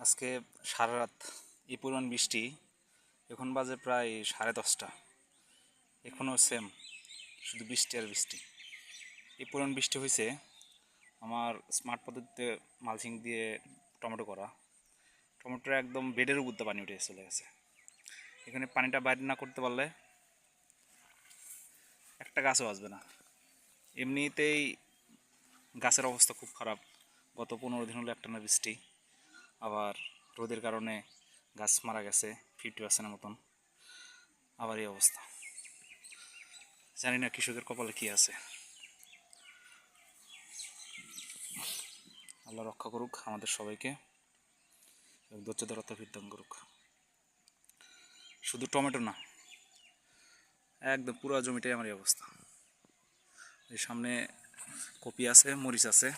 আজকে সারা রাত এই পরিমাণ বৃষ্টি। এখন বাজে প্রায় 10:30। এখনও সেম, শুধু বৃষ্টি আর বৃষ্টি। এই পরিমাণ বৃষ্টি হয়েছে। আমার স্মার্ট পদ্ধতিতে মালচিং দিয়ে টমেটো করা, টমেটোর একদম বেডের উপর দিয়ে পানি উঠে চলে গেছে। এখানে পানিটা বাইরে না করতে পারলে একটা গাছও বাঁচবে না। এমনিতেই গাছের অবস্থা খুব খারাপ। গত 15 দিন হলো একটানা বৃষ্টি, আবার রোদের কারণে গাছ মারা গেছে 50% মতন। আবার এই অবস্থা, জানি না কৃষকের কপালে কী আছে। আল্লাহ রক্ষা করুক আমাদের সবাইকে এবং ধৈর্য ধরার তৌফিক দান করুক। শুধু টমেটো না, একদম পুরো জমিটাই আমার এই অবস্থা। এই সামনে কপি আছে, মরিচ আছে,